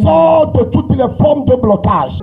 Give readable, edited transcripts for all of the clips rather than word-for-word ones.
Sors de toutes les formes de blocage.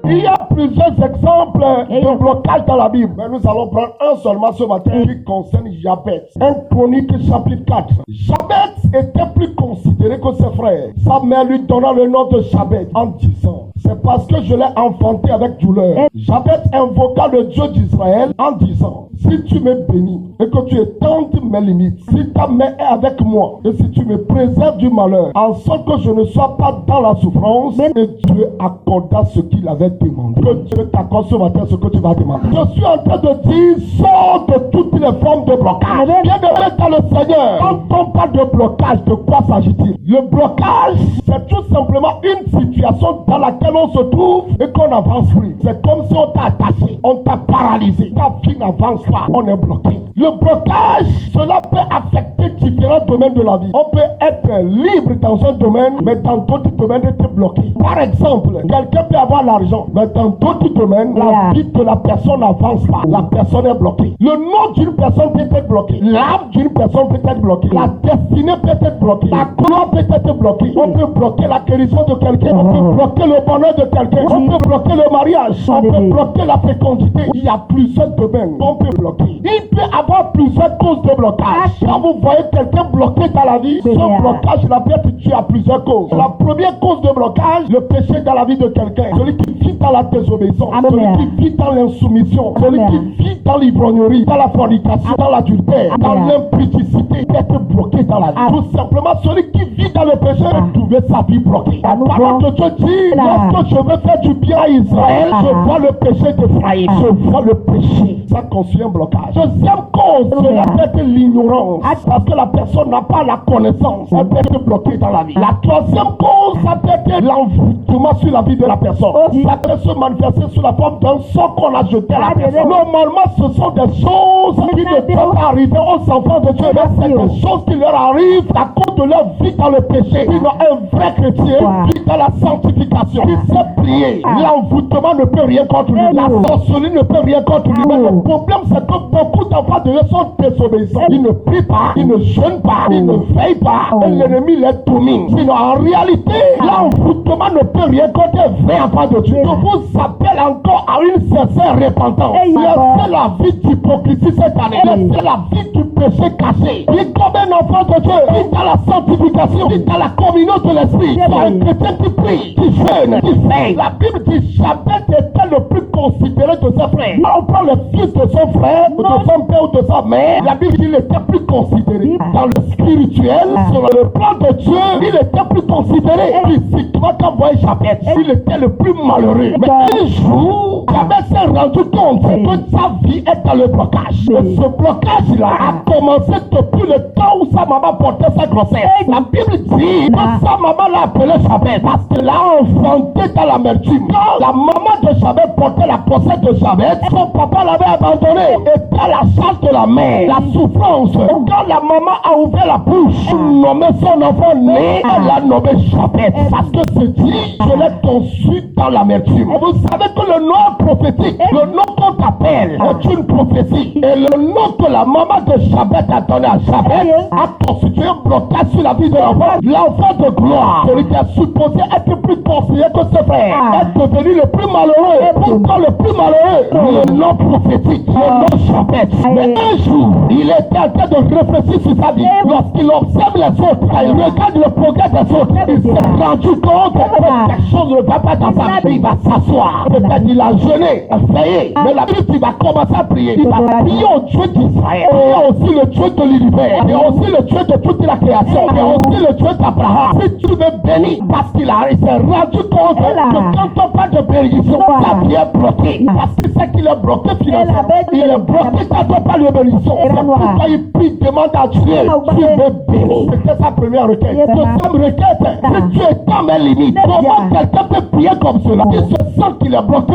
Il y a plusieurs exemples de blocage dans la Bible. Mais nous allons prendre un seulement ce matin qui concerne Jabez. 1 Chronique chapitre 4. Jabez était plus considéré que ses frères. Sa mère lui donna le nom de Jabez en disant: c'est parce que je l'ai enfanté avec douleur. Jabez invoqua le Dieu d'Israël en disant: si tu me bénis et que tu étends mes limites, si ta main est avec moi et si tu me préserves du malheur, en sorte que je ne sois pas dans la souffrance, et Dieu accorda ce qu'il avait demandé. Que Dieu t'accorde ce matin ce que tu vas demander. Je suis en train de dire: sors de toutes les formes de blocage. Bien-aimé dans le Seigneur, quand on parle de blocage, de quoi s'agit-il? Le blocage, c'est tout simplement une situation dans laquelle on se trouve et qu'on n'avance plus. C'est comme si on t'a attaché, on t'a paralysé. Ta vie n'avance pas, on est bloqué. Le blocage, cela peut affecter différents domaines de la vie. On peut être libre dans un domaine, mais dans d'autres domaines être bloqué. Par exemple, quelqu'un peut avoir l'argent, mais dans d'autres domaines, la vie de la personne n'avance pas. La personne est bloquée. Le nom d'une personne peut être bloqué. L'âme d'une personne peut être bloquée. La destinée peut être bloquée. La gloire peut être bloquée. On peut bloquer la guérison de quelqu'un. On peut bloquer le bonheur de quelqu'un. On peut bloquer le mariage. On peut bloquer la fécondité. Il y a plusieurs domaines qu'on peut bloquer. Il peut avoir plusieurs causes de blocage. Quand vous voyez quelqu'un bloqué dans la vie, ce blocage là peut être dû à plusieurs causes. La première cause de blocage, le péché dans la vie de quelqu'un. Celui qui vit dans la désobéissance, celui qui vit dans l'insoumission, celui qui vit dans l'ivrognerie, dans la fornication, dans l'adultère, dans l'impudicité, peut être bloqué dans la vie. Tout simplement, celui qui vit dans le péché peut trouver sa vie bloquée. La parole de Dieu dit: lorsque je veux faire du bien à Israël, je vois le péché d'Ephraïm, je vois le péché. Ça constitue un blocage. Deuxième cause, cela peut être l'ignorance, parce que la personne n'a pas la connaissance, elle peut être bloquée dans la vie. La troisième cause, ça peut être l'envoûtement sur la vie de la personne. Ça peut se manifester sous la forme d'un sort qu'on a jeté à la personne. Normalement, ce sont des choses qui ne peuvent pas arriver aux enfants de Dieu, mais c'est des choses qui leur arrivent à cause de leur vie dans le péché. Sinon, un vrai chrétien vit dans la sanctification, il sait prier. L'envoûtement ne peut rien contre lui, la sorcellerie ne peut rien contre lui. Mais le problème, c'est que beaucoup d'enfants de Dieu sont désobéissants. Ils ne prient pas, ils ne jeûnent pas, ils ne veillent pas, et l'ennemi les domine. Sinon, en réalité, l'envoûtement ne peut rien contre un vrai enfant de Dieu. Je vous appelle encore à une sincère repentance. Laissez la vie d'hypocrisie cette année. Laissez la vie du péché caché. Vis comme un enfant de Dieu. Vis dans la sanctification. Vis dans la communion de l'esprit. Sois un chrétien qui prie, qui jeûne, qui veille. La Bible dit: Jabez était le plus considéré de ses frères. On prend le fils de son frère, ou de son père, ou de sa mère. La Bible dit qu'il était plus considéré. Dans le spirituel, sur le plan de Dieu, il était plus considéré. Physiquement, quand vous voyez Jabez, il était le plus malheureux. Mais un jour, Jabez s'est rendu compte que sa vie est dans le blocage. Et ce blocage-là a commencé depuis le temps où sa maman portait sa grossesse. La Bible dit que sa maman l'a appelé Jabez parce qu'elle l'a enfanté dans l'amertume. Quand la maman de Jabez portait la grossesse de Jabez, son papa l'avait abandonné. Et dans la charge de la mère, la souffrance. Quand la maman a ouvert la bouche, nommé son enfant né, elle l'a nommé Jabez. Parce que c'est dit: je l'ai conçu dans l'amertume. Vous savez que le nom prophétique, le nom qu'on t'appelle, est une prophétie. Et le nom que la maman de Jabez a donné à Jabez a constitué un blocage sur la vie de l'enfant. L'enfant de gloire, celui qui est supposé être plus considéré que ses frères, est devenu le plus malheureux. Et pourquoi le plus malheureux? Le nom prophétique, le nom Jabez. Mais un jour, il était en train de réfléchir sur sa vie. Lorsqu'il observe les autres, il regarde le progrès des autres, il s'est rendu compte que quelque chose ne va pas dans sa vie. Il va s'asseoir. Peut-être il a jeûné, veillé. Mais la Bible, il va commencer à prier. Il va prier au Dieu d'Israël. Il y a aussi le Dieu de l'univers. Il y a aussi le Dieu de toute la création. Il y a aussi le Dieu d'Abraham. Si tu veux bénir, parce qu'il s'est rendu compte que quand on parle de bénédiction, la vie est bloquée. Parce qu'il sait qu'il est bloqué financièrement. Il est bloqué quand on parle de bénédiction. C'est pourquoi il prie, demande à Dieu: tu veux bénir. C'était sa première requête. Deuxième requête: si tu étends mes limites, comment quelqu'un peut prier comme cela? Il se sens qu'il est bloqué,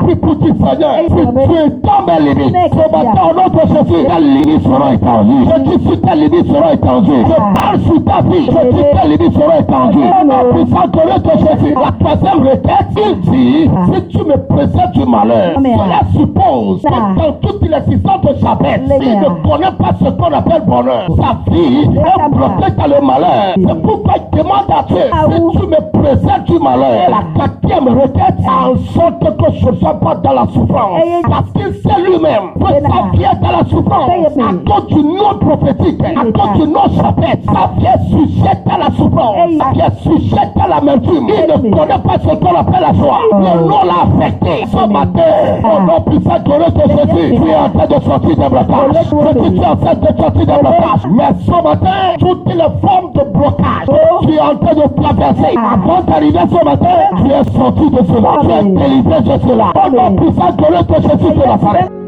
prie pour dire Seigneur, tu es dans mes limites. Ce matin, au nom de Jésus, tes limites seront étendues. Je dis si tes limites seront étendues. Je parle sur ta vie. Je dis tes limites seront étendues. Au puissant de Jésus. La troisième requête, il dit, si tu me présentes du malheur, cela suppose que dans toute l'existence de Jabez, il ne connaît pas ce qu'on appelle bonheur. Sa vie est bloquée dans le malheur. C'est pourquoi il demande à Dieu, si tu me présentes du malheur, la quatrième requête, en sorte que je ne sois pas dans la souffrance. Parce qu'il sait lui-même que sa vie est dans la souffrance. À cause du nom prophétique, à cause du nom Jabez, sa vie est sujette à la souffrance. Sa vie est sujette à la l'amertume. Il ne connaît pas ce qu'on appelle la joie. Le nom l'a affecté. Ce matin, au nom puissant de Jésus, tu es en train de sortir des blocages. Je dis, tu es en train de sortir des blocages. Mais ce matin, toutes les formes de blocage, tu es en train de traverser. Avant d'arriver ce matin, tu es sorti de cela. Tu es délivré de cela. Au nom puissant de Jésus de Nazareth.